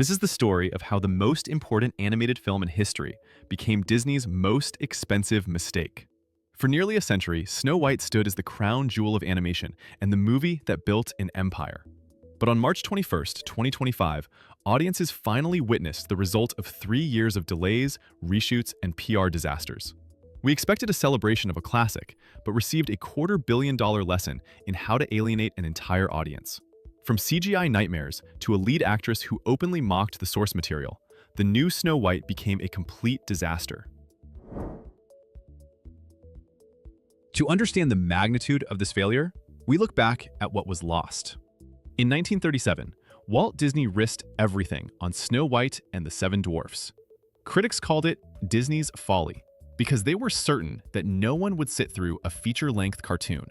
This is the story of how the most important animated film in history became Disney's most expensive mistake. For nearly a century, Snow White stood as the crown jewel of animation and the movie that built an empire. But on March 21st, 2025, audiences finally witnessed the result of 3 years of delays, reshoots, and PR disasters. We expected a celebration of a classic, but received a $250 million lesson in how to alienate an entire audience. From CGI nightmares to a lead actress who openly mocked the source material, the new Snow White became a complete disaster. To understand the magnitude of this failure, we look back at what was lost. In 1937, Walt Disney risked everything on Snow White and the Seven Dwarfs. Critics called it Disney's folly, because they were certain that no one would sit through a feature-length cartoon.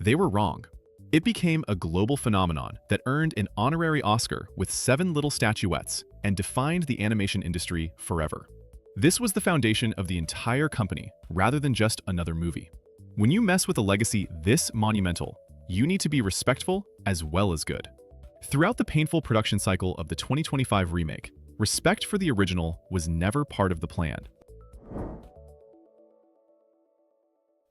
They were wrong. It became a global phenomenon that earned an honorary Oscar with 7 little statuettes and defined the animation industry forever. This was the foundation of the entire company, rather than just another movie. When you mess with a legacy this monumental, you need to be respectful as well as good. Throughout the painful production cycle of the 2025 remake, respect for the original was never part of the plan.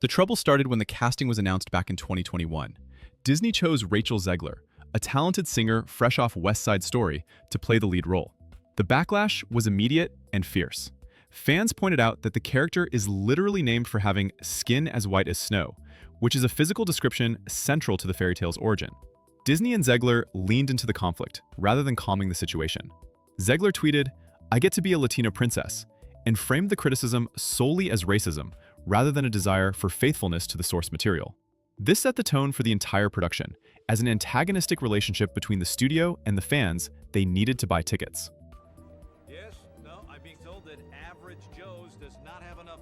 The trouble started when the casting was announced back in 2021. Disney chose Rachel Zegler, a talented singer fresh off West Side Story, to play the lead role. The backlash was immediate and fierce. Fans pointed out that the character is literally named for having skin as white as snow, which is a physical description central to the fairy tale's origin. Disney and Zegler leaned into the conflict, rather than calming the situation. Zegler tweeted, "I get to be a Latino princess," and framed the criticism solely as racism, rather than a desire for faithfulness to the source material. This set the tone for the entire production. As an antagonistic relationship between the studio and the fans, they needed to buy tickets. Yes, no, I'm being told that Average Joe's does not have enough.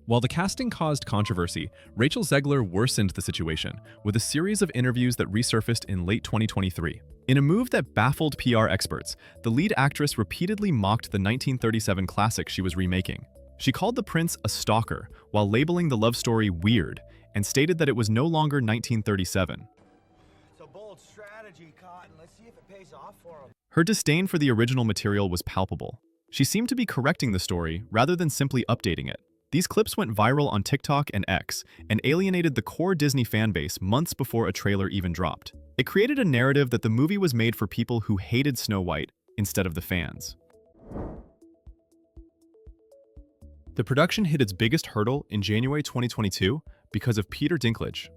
While the casting caused controversy, Rachel Zegler worsened the situation with a series of interviews that resurfaced in late 2023. In a move that baffled PR experts, the lead actress repeatedly mocked the 1937 classic she was remaking. She called the prince a stalker while labeling the love story weird and stated that it was no longer 1937. It's a bold strategy, Cotton. Let's see if it pays off for him. Her disdain for the original material was palpable. She seemed to be correcting the story rather than simply updating it. These clips went viral on TikTok and X and alienated the core Disney fanbase months before a trailer even dropped. It created a narrative that the movie was made for people who hated Snow White instead of the fans. The production hit its biggest hurdle in January 2022 because of Peter Dinklage.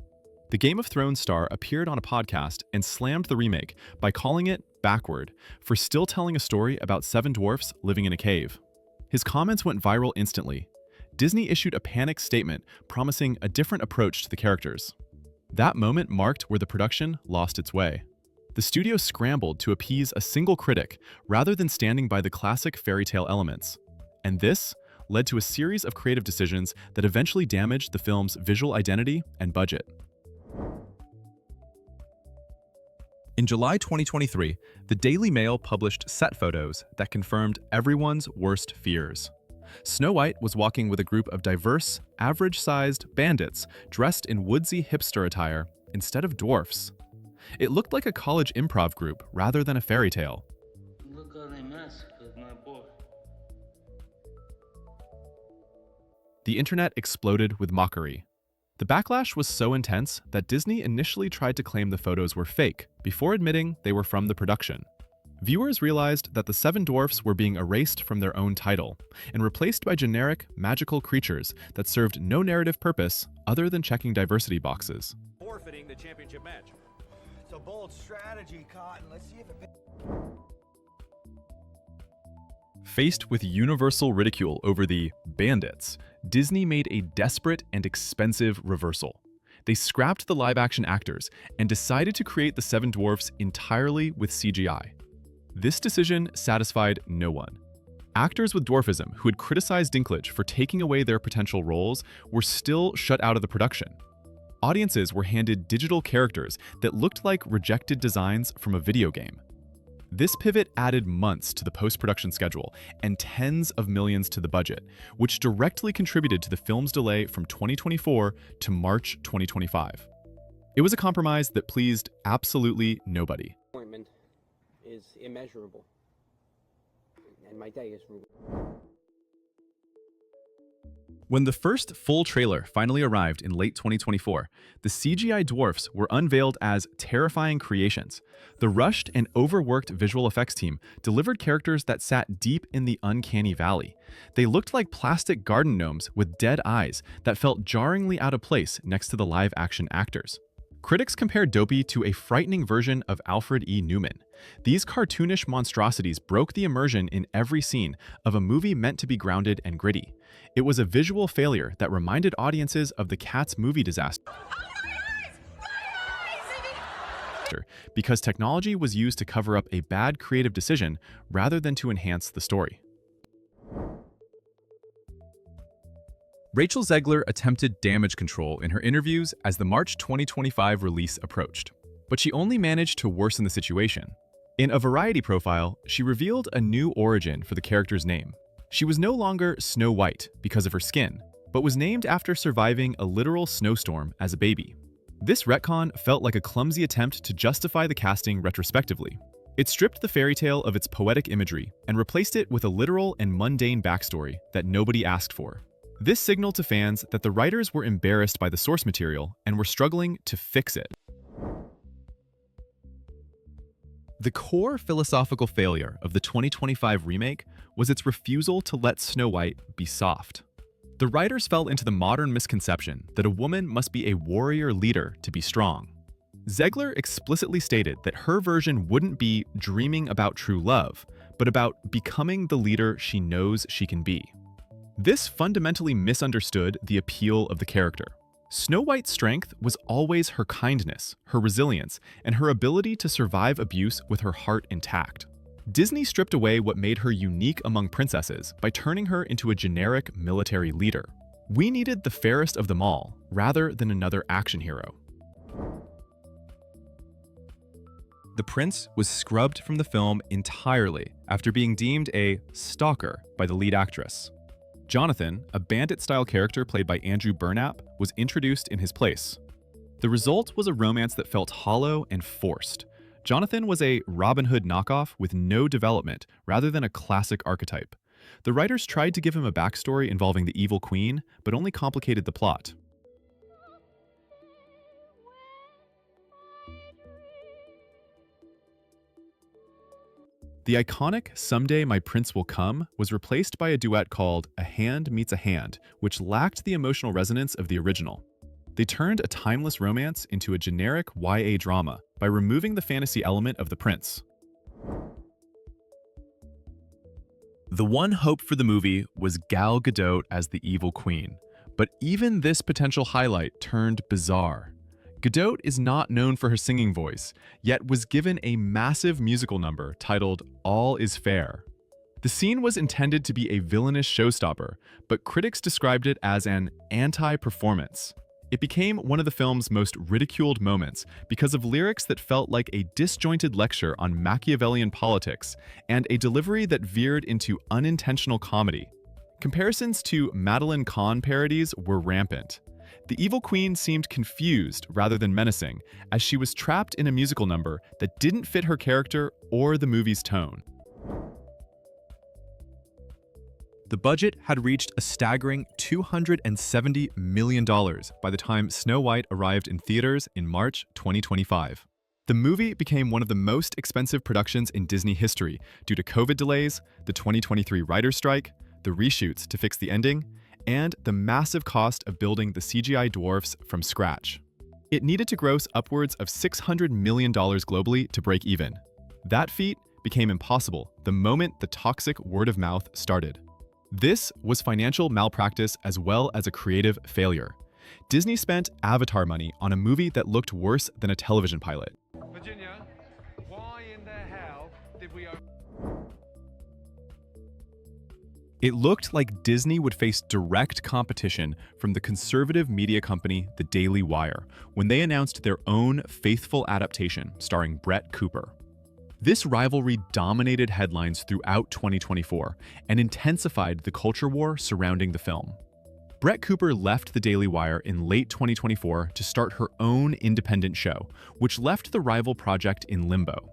The Game of Thrones star appeared on a podcast and slammed the remake by calling it backward for still telling a story about 7 dwarfs living in a cave. His comments went viral instantly. Disney issued a panicked statement promising a different approach to the characters. That moment marked where the production lost its way. The studio scrambled to appease a single critic rather than standing by the classic fairy tale elements. And this led to a series of creative decisions that eventually damaged the film's visual identity and budget. In July 2023, the Daily Mail published set photos that confirmed everyone's worst fears. Snow White was walking with a group of diverse, average-sized bandits dressed in woodsy hipster attire instead of dwarfs. It looked like a college improv group rather than a fairy tale. Look how they mess with my boy. The internet exploded with mockery. The backlash was so intense that Disney initially tried to claim the photos were fake before admitting they were from the production. Viewers realized that the 7 dwarfs were being erased from their own title and replaced by generic, magical creatures that served no narrative purpose other than checking diversity boxes. Forfeiting the championship match. It's a bold strategy, Cotton. Let's see if it pays. Faced with universal ridicule over the Bandits, Disney made a desperate and expensive reversal. They scrapped the live-action actors and decided to create the 7 dwarfs entirely with CGI. This decision satisfied no one. Actors with dwarfism who had criticized Dinklage for taking away their potential roles were still shut out of the production. Audiences were handed digital characters that looked like rejected designs from a video game. This pivot added months to the post-production schedule and tens of millions to the budget, which directly contributed to the film's delay from 2024 to March 2025. It was a compromise that pleased absolutely nobody. is immeasurable. And my day is ruined. When the first full trailer finally arrived in late 2024, the CGI dwarfs were unveiled as terrifying creations. The rushed and overworked visual effects team delivered characters that sat deep in the uncanny valley. They looked like plastic garden gnomes with dead eyes that felt jarringly out of place next to the live-action actors. Critics compared Dopey to a frightening version of Alfred E. Newman. These cartoonish monstrosities broke the immersion in every scene of a movie meant to be grounded and gritty. It was a visual failure that reminded audiences of the Cats movie disaster because technology was used to cover up a bad creative decision rather than to enhance the story. Rachel Zegler attempted damage control in her interviews as the March 2025 release approached, but she only managed to worsen the situation. In a Variety profile, she revealed a new origin for the character's name. She was no longer Snow White because of her skin, but was named after surviving a literal snowstorm as a baby. This retcon felt like a clumsy attempt to justify the casting retrospectively. It stripped the fairy tale of its poetic imagery and replaced it with a literal and mundane backstory that nobody asked for. This signaled to fans that the writers were embarrassed by the source material and were struggling to fix it. The core philosophical failure of the 2025 remake was its refusal to let Snow White be soft. The writers fell into the modern misconception that a woman must be a warrior leader to be strong. Zegler explicitly stated that her version wouldn't be dreaming about true love, but about becoming the leader she knows she can be. This fundamentally misunderstood the appeal of the character. Snow White's strength was always her kindness, her resilience, and her ability to survive abuse with her heart intact. Disney stripped away what made her unique among princesses by turning her into a generic military leader. We needed the fairest of them all, rather than another action hero. The prince was scrubbed from the film entirely after being deemed a stalker by the lead actress. Jonathan, a bandit-style character played by Andrew Burnap, was introduced in his place. The result was a romance that felt hollow and forced. Jonathan was a Robin Hood knockoff with no development, rather than a classic archetype. The writers tried to give him a backstory involving the evil queen, but only complicated the plot. The iconic "Someday My Prince Will Come" was replaced by a duet called "A Hand Meets a Hand," which lacked the emotional resonance of the original. They turned a timeless romance into a generic YA drama by removing the fantasy element of the prince. The one hope for the movie was Gal Gadot as the evil queen, but even this potential highlight turned bizarre. Gadot is not known for her singing voice, yet was given a massive musical number titled "All Is Fair." The scene was intended to be a villainous showstopper, but critics described it as an anti-performance. It became one of the film's most ridiculed moments because of lyrics that felt like a disjointed lecture on Machiavellian politics and a delivery that veered into unintentional comedy. Comparisons to Madeline Kahn parodies were rampant. The evil queen seemed confused rather than menacing, as she was trapped in a musical number that didn't fit her character or the movie's tone. The budget had reached a staggering $270 million by the time Snow White arrived in theaters in March 2025. The movie became one of the most expensive productions in Disney history due to COVID delays, the 2023 writer's strike, the reshoots to fix the ending, and the massive cost of building the CGI dwarfs from scratch. It needed to gross upwards of $600 million globally to break even. That feat became impossible the moment the toxic word of mouth started. This was financial malpractice as well as a creative failure. Disney spent Avatar money on a movie that looked worse than a television pilot. Virginia, why in the hell did we... It looked like Disney would face direct competition from the conservative media company The Daily Wire when they announced their own faithful adaptation starring Brett Cooper. This rivalry dominated headlines throughout 2024 and intensified the culture war surrounding the film. Brett Cooper left The Daily Wire in late 2024 to start her own independent show, which left the rival project in limbo.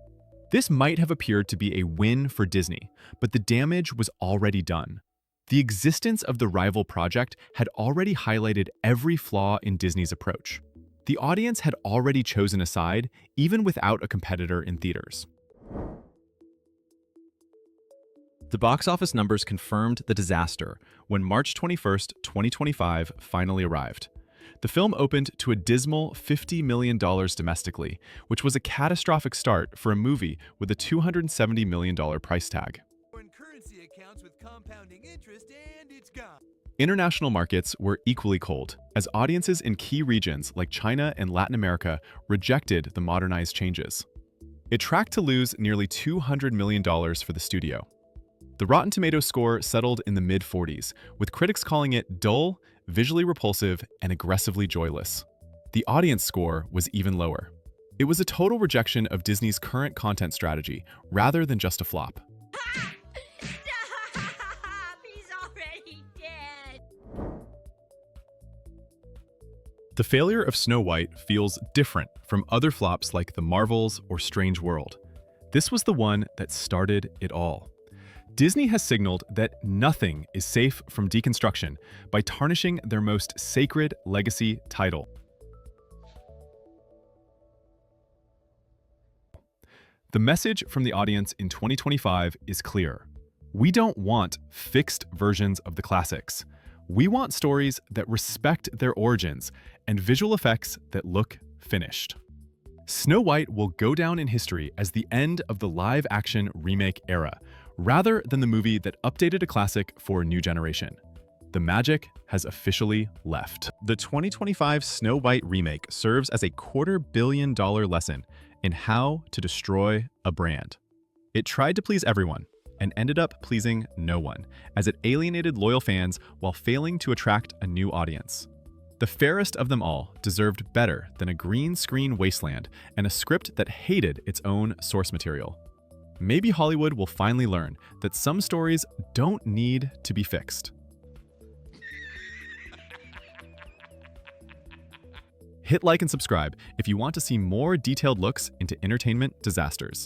This might have appeared to be a win for Disney, but the damage was already done. The existence of the rival project had already highlighted every flaw in Disney's approach. The audience had already chosen a side, even without a competitor in theaters. The box office numbers confirmed the disaster when March 21, 2025 finally arrived. The film opened to a dismal $50 million domestically, which was a catastrophic start for a movie with a $270 million price tag. Foreign currency accounts with compounding interest, and it's gone. International markets were equally cold, as audiences in key regions like China and Latin America rejected the modernized changes. It tracked to lose nearly $200 million for the studio. The Rotten Tomatoes score settled in the mid-40s, with critics calling it dull, visually repulsive, and aggressively joyless. The audience score was even lower. It was a total rejection of Disney's current content strategy, rather than just a flop. Stop! He's already dead! The failure of Snow White feels different from other flops like The Marvels or Strange World. This was the one that started it all. Disney has signaled that nothing is safe from deconstruction by tarnishing their most sacred legacy title. The message from the audience in 2025 is clear. We don't want fixed versions of the classics. We want stories that respect their origins and visual effects that look finished. Snow White will go down in history as the end of the live-action remake era, rather than the movie that updated a classic for a new generation. The magic has officially left. The 2025 Snow White remake serves as a $250 million lesson in how to destroy a brand. It tried to please everyone and ended up pleasing no one, as it alienated loyal fans while failing to attract a new audience. The fairest of them all deserved better than a green screen wasteland and a script that hated its own source material. Maybe Hollywood will finally learn that some stories don't need to be fixed. Hit like and subscribe if you want to see more detailed looks into entertainment disasters.